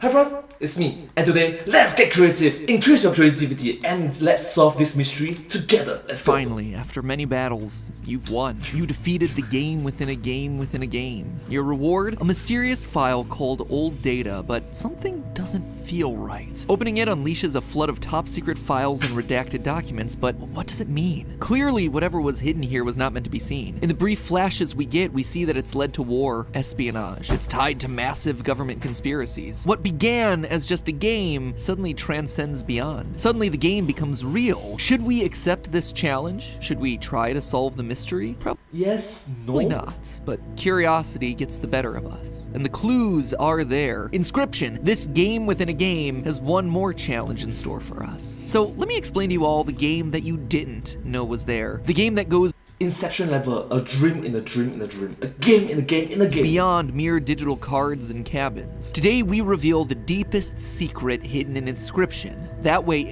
Hi everyone, it's me, and today, let's get creative, increase your creativity, and let's solve this mystery together. Let's go. Finally, after many battles, you've won. You defeated the game within a game within a game. Your reward? A mysterious file called Old Data, but something doesn't feel right. Opening it unleashes a flood of top secret files and redacted documents, but what does it mean? Clearly, whatever was hidden here was not meant to be seen. In the brief flashes we get, we see that it's led to war, espionage. It's tied to massive government conspiracies. What began as just a game suddenly transcends beyond. Suddenly the game becomes real. Should we accept this challenge? Should we try to solve the mystery? Yes, no. Probably not, but curiosity gets the better of us. And the clues are there. Inscryption, this game within a game, has one more challenge in store for us. So let me explain to you all the game that you didn't know was there. The game that goes Inception level, a dream in a dream in a dream, a game in a game in a game. beyond mere digital cards and cabins. Today we reveal the deepest secret hidden in Inscryption. That way,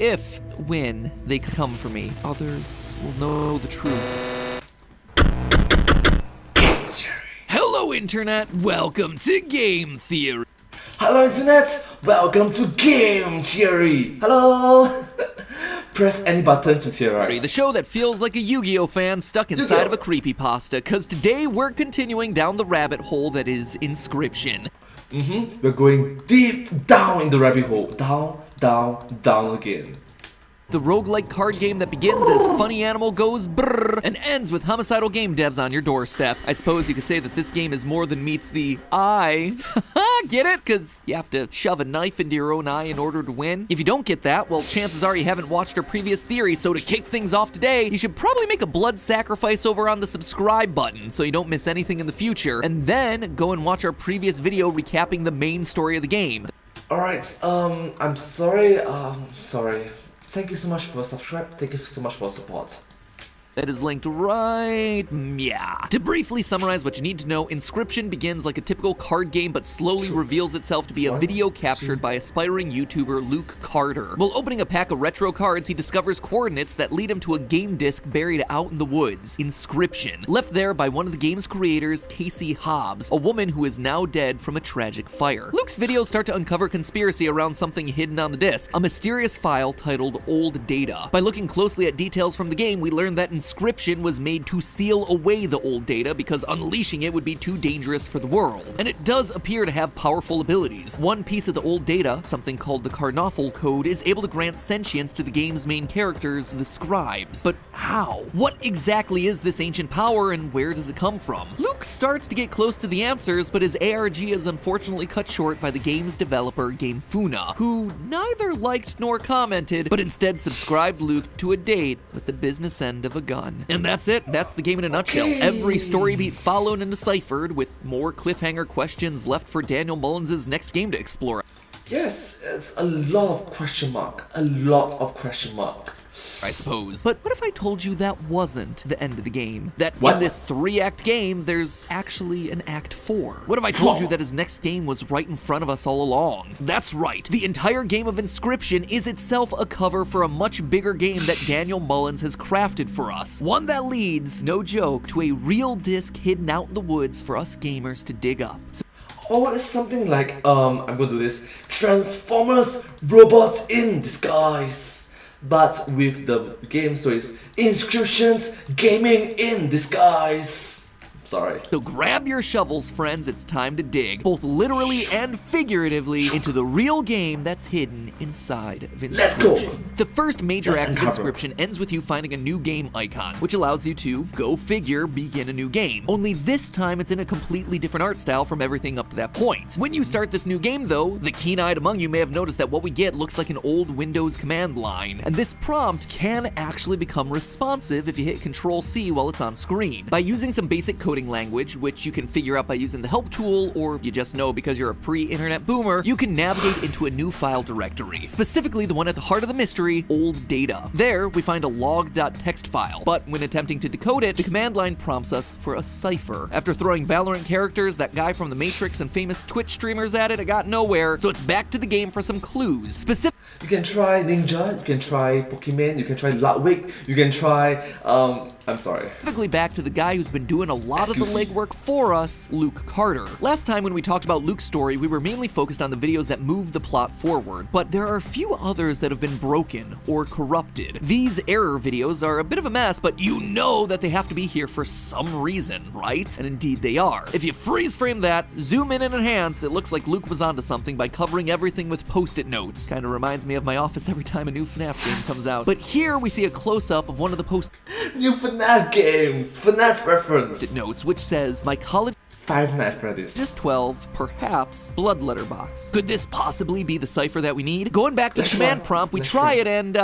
when they come for me, others will know the truth. Game Theory. Hello Internet, welcome to Game Theory. Hello Internet, welcome to Game Theory. Hello. Press any button to theorize. The show that feels like a Yu-Gi-Oh fan stuck inside of a creepypasta, cause today we're continuing down the rabbit hole that is Inscryption. We're going deep down in the rabbit hole. Down, down, down again. The roguelike card game that begins as Funny Animal Goes Brrr and ends with homicidal game devs on your doorstep. I suppose you could say that this game is more than meets the eye. Get it? Cause you have to shove a knife into your own eye in order to win. If you don't get that, well, chances are you haven't watched our previous theory, so to kick things off today, you should probably make a blood sacrifice over on the subscribe button so you don't miss anything in the future, and then go and watch our previous video recapping the main story of the game. Alright, I'm sorry, sorry. Thank you so much for subscribe. Thank you so much for support. That is linked right, yeah. To briefly summarize what you need to know, Inscryption begins like a typical card game, but slowly reveals itself to be a video captured by aspiring YouTuber Luke Carter. While opening a pack of retro cards, he discovers coordinates that lead him to a game disc buried out in the woods, Inscryption, left there by one of the game's creators, Casey Hobbs, a woman who is now dead from a tragic fire. Luke's videos start to uncover conspiracy around something hidden on the disc, a mysterious file titled Old Data. By looking closely at details from the game, we learn that Inscryption was made to seal away the old data because unleashing it would be too dangerous for the world. And it does appear to have powerful abilities. One piece of the old data, something called the Carnoffel Code, is able to grant sentience to the game's main characters, the scribes. But how? What exactly is this ancient power and where does it come from? Luke starts to get close to the answers, but his ARG is unfortunately cut short by the game's developer, GameTheorists, who neither liked nor commented, but instead subscribed Luke to a date with the business end of a gun. And that's it. That's the game in a nutshell. Every story beat followed and deciphered, with more cliffhanger questions left for Daniel Mullins' next game to explore. Yes, it's a lot of question mark. A lot of question mark. I suppose. But what if I told you that wasn't the end of the game? That What? in this 3-act game, there's actually an Act 4? What if I told you that his next game was right in front of us all along? That's right. The entire game of Inscryption is itself a cover for a much bigger game that Daniel Mullins has crafted for us. One that leads, no joke, to a real disc hidden out in the woods for us gamers to dig up. Or it's something like, I'm gonna do this. Transformers Robots in Disguise. But with the game, so it's Inscryptions Gaming in Disguise. Sorry. So grab your shovels, friends, it's time to dig, both literally and figuratively, into the real game that's hidden inside of Inscryption. Let's go! The first major Let's act of uncover. Inscryption ends with you finding a new game icon, which allows you to, go figure, begin a new game. Only this time it's in a completely different art style from everything up to that point. When you start this new game though, the keen-eyed among you may have noticed that what we get looks like an old Windows command line, and this prompt can actually become responsive if you hit Control-C while it's on screen. By using some basic coding language, which you can figure out by using the help tool, or you just know because you're a pre-internet boomer, you can navigate into a new file directory, specifically the one at the heart of the mystery, Old Data. There, we find a log.txt file, but when attempting to decode it, the command line prompts us for a cipher. After throwing Valorant characters, that guy from The Matrix, and famous Twitch streamers at it, I got nowhere, so it's back to the game for some clues. You can try Ninja, you can try Pokemon, you can try Ludwig, you can try I'm sorry. Specifically back to the guy who's been doing a lot of the legwork for us, Luke Carter. Last time when we talked about Luke's story, we were mainly focused on the videos that moved the plot forward, but there are a few others that have been broken or corrupted. These error videos are a bit of a mess, but you know that they have to be here for some reason, right? And indeed they are. If you freeze frame that, zoom in and enhance, it looks like Luke was onto something by covering everything with post-it notes. Kinda reminds me of my office every time a new FNAF game comes out. But here we see a close-up of one of the New FNAF games! FNAF reference! notes, which says, my college Five Nights at Freddy's. just 12, perhaps, blood letter box. Could this possibly be the cipher that we need? Going back to the command prompt, we try it and,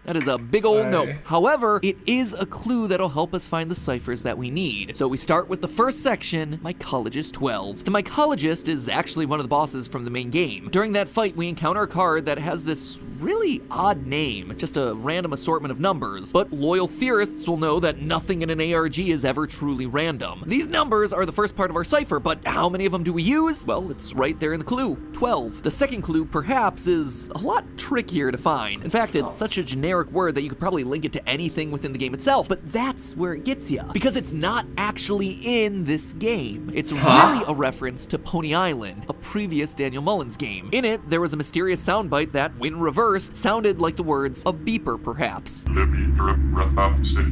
that is a big old no. However, it is a clue that'll help us find the ciphers that we need. So we start with the first section, Mycologist 12. The Mycologist is actually one of the bosses from the main game. During that fight, we encounter a card that has this really odd name, just a random assortment of numbers. But loyal theorists will know that nothing in an ARG is ever truly random. These numbers are the first part of our cipher, but how many of them do we use? Well, it's right there in the clue, 12. The second clue, perhaps, is a lot trickier to find. In fact, it's such a generic word that you could probably link it to anything within the game itself, but that's where it gets you, because it's not actually in this game. It's really a reference to Pony Island, a previous Daniel Mullins game. In it, there was a mysterious soundbite that, when reversed, sounded like the words a beeper, perhaps.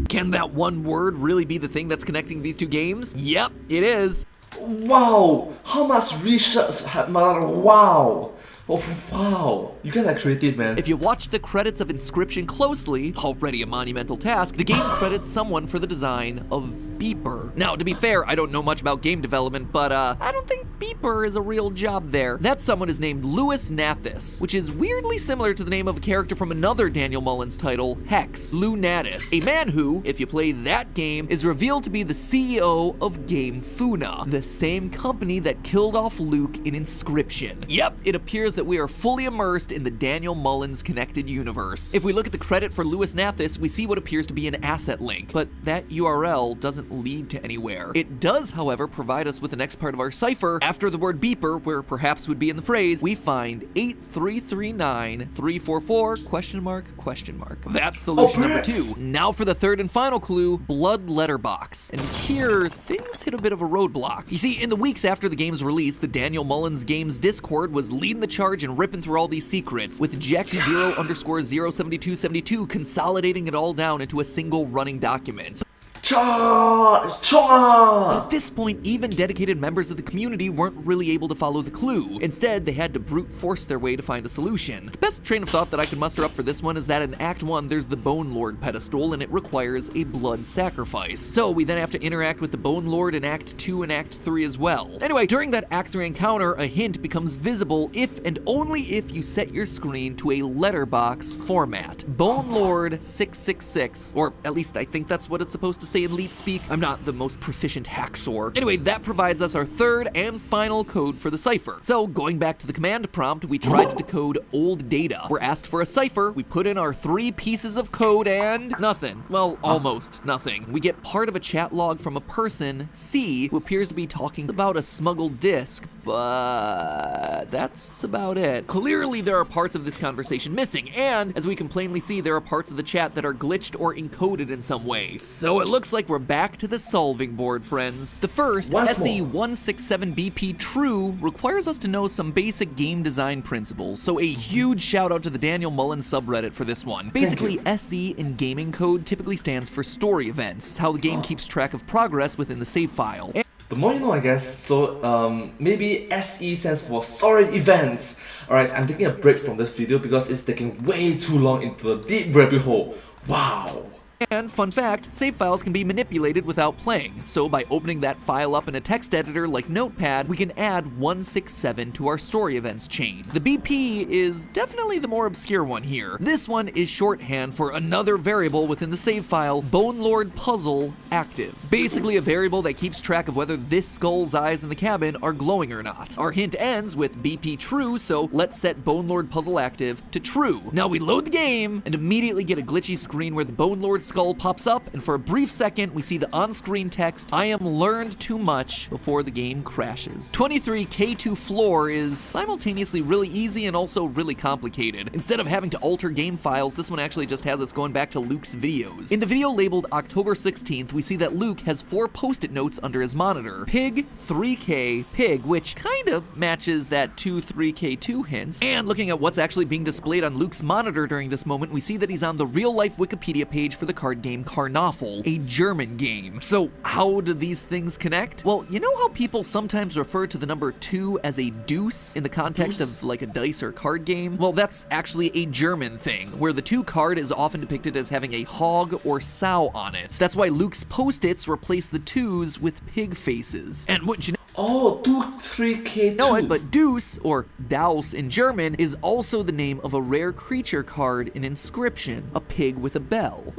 Can that one word really be the thing that's connecting these two games? Yep, it is. Wow! How much research have wow! Oh, wow, you guys are creative, man. If you watch the credits of Inscryption closely, already a monumental task, the game credits someone for the design of Beeper. Now, to be fair, I don't know much about game development, but I don't think Beeper is a real job there. That someone is named Louis Nathis, which is weirdly similar to the name of a character from another Daniel Mullins title, Hex, Lou Natus, a man who, if you play that game, is revealed to be the CEO of Game Funa, the same company that killed off Luke in Inscryption. Yep, it appears that we are fully immersed in the Daniel Mullins connected universe. If we look at the credit for Louis Nathis, we see what appears to be an asset link, but that URL doesn't lead to anywhere. It does, however, provide us with the next part of our cipher. After the word beeper, where perhaps would be in the phrase, we find 8339344 ? That's solution number 2. Now for the third and final clue, blood letter box. And here, things hit a bit of a roadblock. You see, in the weeks after the game's release, the Daniel Mullins Games Discord was leading the charge and ripping through all these secrets, with Jack0_07272 consolidating it all down into a single running document. At this point, even dedicated members of the community weren't really able to follow the clue. Instead, they had to brute force their way to find a solution. The best train of thought that I could muster up for this one is that in Act 1, there's the Bone Lord pedestal, and it requires a blood sacrifice. So we then have to interact with the Bone Lord in Act 2 and Act 3 as well. Anyway, during that Act 3 encounter, a hint becomes visible if and only if you set your screen to a letterbox format. Bone Lord 666, or at least I think that's what it's supposed to say in leet speak. I'm not the most proficient hacksaw. Anyway, that provides us our third and final code for the cipher. So going back to the command prompt, we tried to decode old data. We're asked for a cipher, we put in our 3 pieces of code and nothing. Well, almost nothing. We get part of a chat log from a person, C, who appears to be talking about a smuggled disc, but that's about it. Clearly there are parts of this conversation missing, and as we can plainly see, there are parts of the chat that are glitched or encoded in some way. So it looks like we're back to the solving board, friends. The first, SE167BP True, requires us to know some basic game design principles, so a huge shout out to the Daniel Mullins subreddit for this one. Basically, SE in gaming code typically stands for story events. It's how the game keeps track of progress within the save file. The more you know, I guess. So maybe SE stands for story events. Alright, I'm taking a break from this video because it's taking way too long into a deep rabbit hole. Wow. And fun fact, save files can be manipulated without playing, so by opening that file up in a text editor like Notepad, we can add 167 to our story events chain. The BP is definitely the more obscure one here. This one is shorthand for another variable within the save file, Bone Lord Puzzle Active. Basically a variable that keeps track of whether this skull's eyes in the cabin are glowing or not. Our hint ends with BP true, so let's set Bone Lord Puzzle Active to true. Now we load the game and immediately get a glitchy screen where the Bone Lord skull pops up, and for a brief second, we see the on-screen text, "I am learned too much," before the game crashes. 23K2 Floor is simultaneously really easy and also really complicated. Instead of having to alter game files, this one actually just has us going back to Luke's videos. In the video labeled October 16th, we see that Luke has 4 post-it notes under his monitor. Pig, 3K, pig, which kinda matches that 23K2 hints. And looking at what's actually being displayed on Luke's monitor during this moment, we see that he's on the real-life Wikipedia page for the card game Karnoffel, a German game. So how do these things connect? Well, you know how people sometimes refer to the number 2 as a deuce in the context of like a dice or card game? Well, that's actually a German thing, where the 2 card is often depicted as having a hog or sow on it. That's why Luke's post-its replace the 2s with pig faces. And wouldn't you know, Oh, 23K2. know it, but Deuce, or Daus in German, is also the name of a rare creature card in Inscryption, a pig with a bell.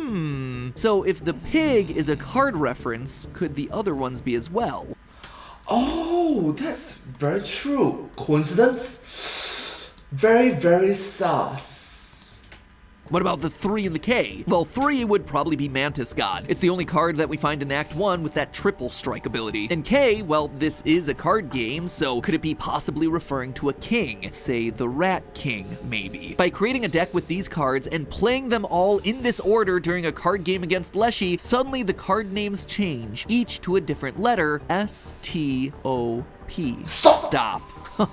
So if the pig is a card reference, could the other ones be as well? Oh, that's very true. Coincidence? Very, very sus. What about the 3 and the K? Well, 3 would probably be Mantis God. It's the only card that we find in Act 1 with that triple strike ability. And K, well, this is a card game, so could it be possibly referring to a king? Say the Rat King, maybe. By creating a deck with these cards and playing them all in this order during a card game against Leshy, suddenly the card names change, each to a different letter, S-T-O-P. Stop.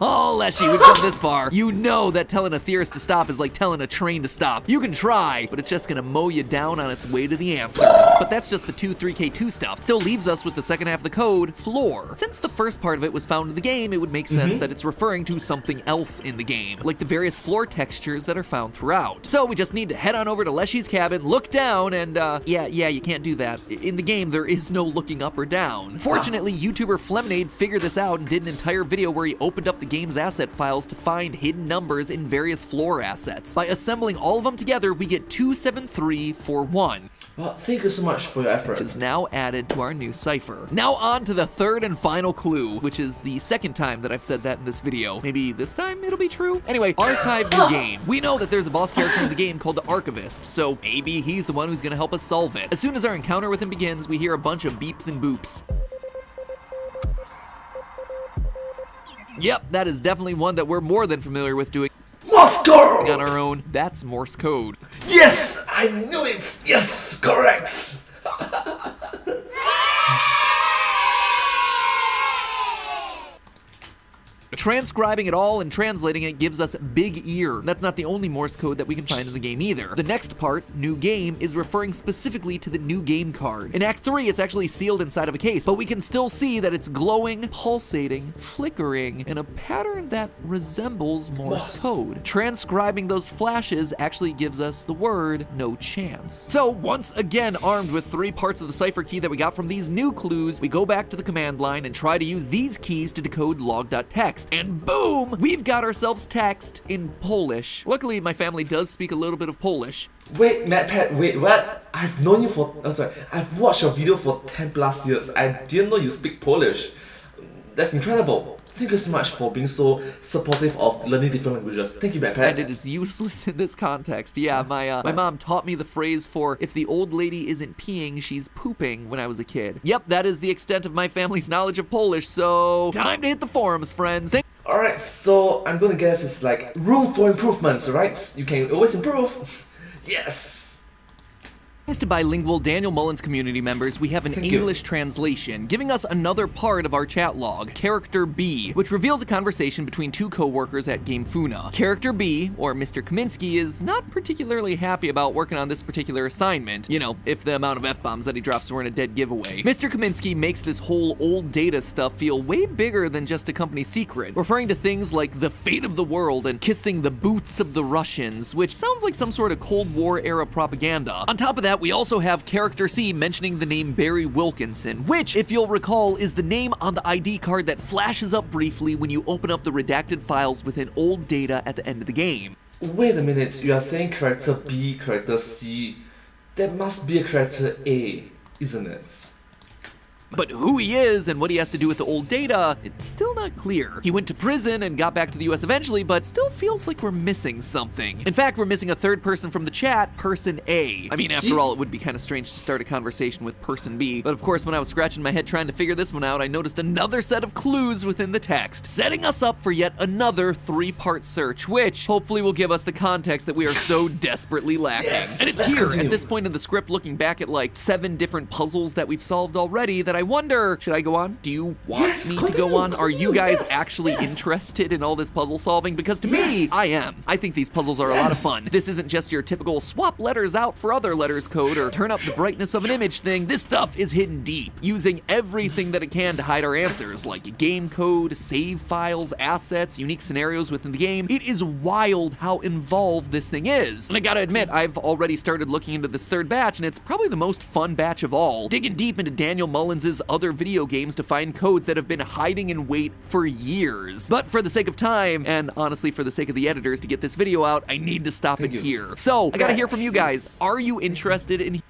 Oh, Leshy, we've come this far. You know that telling a theorist to stop is like telling a train to stop. You can try, but it's just gonna mow you down on its way to the answers. But that's just the 23K2 stuff. Still leaves us with the second half of the code, floor. Since the first part of it was found in the game, it would make sense that it's referring to something else in the game, like the various floor textures that are found throughout. So we just need to head on over to Leshy's cabin, look down, and yeah, you can't do that. In the game, there is no looking up or down. Fortunately, YouTuber Flemonade figured this out and did an entire video where he opened up the game's asset files to find hidden numbers in various floor assets. By assembling all of them together, we get 27341. Well, thank you so much for your effort. Which is now added to our new cipher. Now on to the third and final clue, which is the second time that I've said that in this video. Maybe this time it'll be true? Anyway, archive new game. We know that there's a boss character in the game called the Archivist, so maybe he's the one who's gonna help us solve it. As soon as our encounter with him begins, we hear a bunch of beeps and boops. Yep, that is definitely one that we're more than familiar with doing Morse code! on our own. That's Morse code. Yes! I knew it! Yes! Correct! Transcribing it all and translating it gives us big ear. That's not the only Morse code that we can find in the game either. The next part, new game, is referring specifically to the new game card. In Act 3, it's actually sealed inside of a case, but we can still see that it's glowing, pulsating, flickering, in a pattern that resembles Morse code. Transcribing those flashes actually gives us the word no chance. So once again, armed with 3 parts of the cipher key that we got from these new clues, we go back to the command line and try to use these keys to decode log.txt. And boom, we've got ourselves text in Polish. Luckily, my family does speak a little bit of Polish. Wait, MatPat, wait, what? I've known you for, I've watched your video for 10 plus years. I didn't know you speak Polish. That's incredible. Thank you so much for being so supportive of learning different languages. Thank you, MatPat. And it is useless in this context. Yeah, my mom taught me the phrase for if the old lady isn't peeing, she's pooping when I was a kid. Yep, that is the extent of my family's knowledge of Polish, so time to hit the forums, friends. Alright, so I'm gonna guess it's like room for improvements, right? You can always improve. Yes! Thanks to bilingual Daniel Mullins community members, we have an English translation, giving us another part of our chat log, Character B, which reveals a conversation between 2 co-workers at Game Funa. Character B, or Mr. Kaminsky, is not particularly happy about working on this particular assignment. You know, if the amount of F-bombs that he drops weren't a dead giveaway. Mr. Kaminsky makes this whole old data stuff feel way bigger than just a company secret, referring to things like the fate of the world and kissing the boots of the Russians, which sounds like some sort of Cold War era propaganda. On top of that, we also have Character C mentioning the name Barry Wilkinson, which, if you'll recall, is the name on the ID card that flashes up briefly when you open up the redacted files within old data at the end of the game. Wait a minute, you are saying character B, character C. There must be a character A, isn't it? But who he is and what he has to do with the old data, it's still not clear. He went to prison and got back to the US eventually, but still feels like we're missing something. In fact, we're missing a third person from the chat, Person A. I mean, after all, it would be kind of strange to start a conversation with Person B. But of course, when I was scratching my head trying to figure this one out, I noticed another set of clues within the text, setting us up for yet another 3-part search, which hopefully will give us the context that we are so desperately lacking. Yes, and it's let's here, continue. at this point in the script, looking back at like 7 different puzzles that we've solved already, that I wonder, should I go on? Do you want me to go on? Are you guys actually interested in all this puzzle solving? Because to me, I am. I think these puzzles are a lot of fun. This isn't just your typical swap letters out for other letters code or turn up the brightness of an image thing. This stuff is hidden deep, using everything that it can to hide our answers, like game code, save files, assets, unique scenarios within the game. It is wild how involved this thing is. And I gotta admit, I've already started looking into this third batch, and it's probably the most fun batch of all. Digging deep into Daniel Mullins's other video games to find codes that have been hiding in wait for years. But for the sake of time, and honestly for the sake of the editors to get this video out, I need to stop it here. So, I gotta hear from you guys. Are you interested in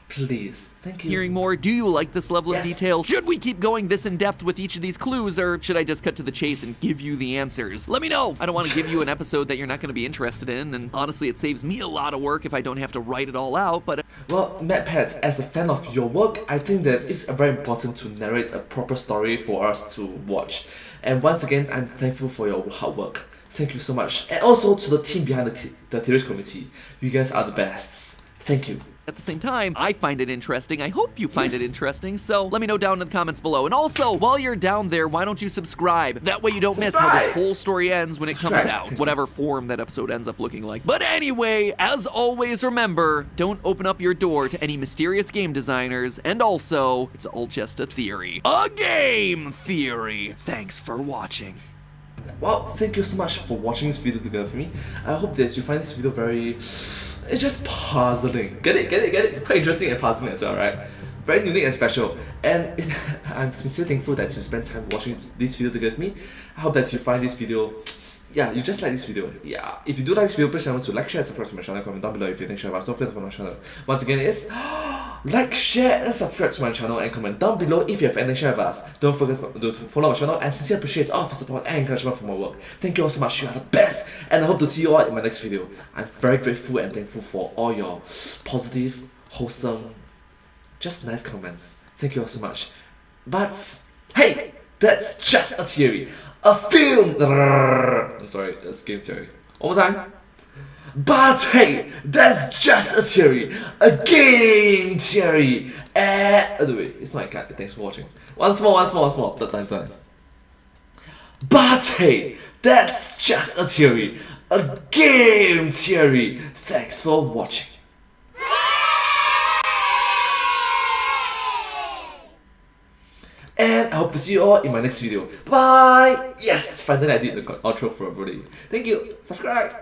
Please, thank you. hearing more? Do you like this level of Yes. detail? Should we keep going this in depth with each of these clues, or should I just cut to the chase and give you the answers? Let me know. I don't want to give you an episode that you're not going to be interested in, and honestly, it saves me a lot of work if I don't have to write it all out, but Well, MadPats, as a fan of your work, I think that it's very important to narrate a proper story for us to watch. And once again, I'm thankful for your hard work. Thank you so much. And also to the team behind the Theories community. You guys are the best. Thank you. at the same time, I find it interesting. I hope you find it interesting, so let me know down in the comments below. And also, while you're down there, why don't you subscribe? That way you don't miss how this whole story ends when it comes out, whatever form that episode ends up looking like. But anyway, as always, remember, don't open up your door to any mysterious game designers, and also, it's all just a theory. A game theory! Thanks for watching. Well, thank you so much for watching this video together with me. I hope that you find this video very... It's just puzzling. Get it? Quite interesting and puzzling as well, right? Very unique and special. And I'm sincerely thankful that you spent time watching this video together with me. I hope that you find this video... Yeah, you just like this video. Yeah, if you do like this video, please remember to like, share, and subscribe to my channel. Comment down below if you think share about. Don't forget to follow my channel. Once again, it's like, share, and subscribe to my channel, and comment down below if you have anything to share with us. Don't forget to follow my channel, and sincerely appreciate all of the support and encouragement for my work. Thank you all so much. You are the best, and I hope to see you all in my next video. I'm very grateful and thankful for all your positive, wholesome, just nice comments. Thank you all so much. But hey, that's just a theory. A film! I'm sorry, that's game theory. One more time. But hey, that's just a theory. A game theory. Wait, it's not a cut. Thanks for watching. Once more. Third time. But hey, that's just a theory. A game theory. Thanks for watching. And I hope to see you all in my next video. Bye! Yes, finally I did the outro properly. Thank you. Subscribe.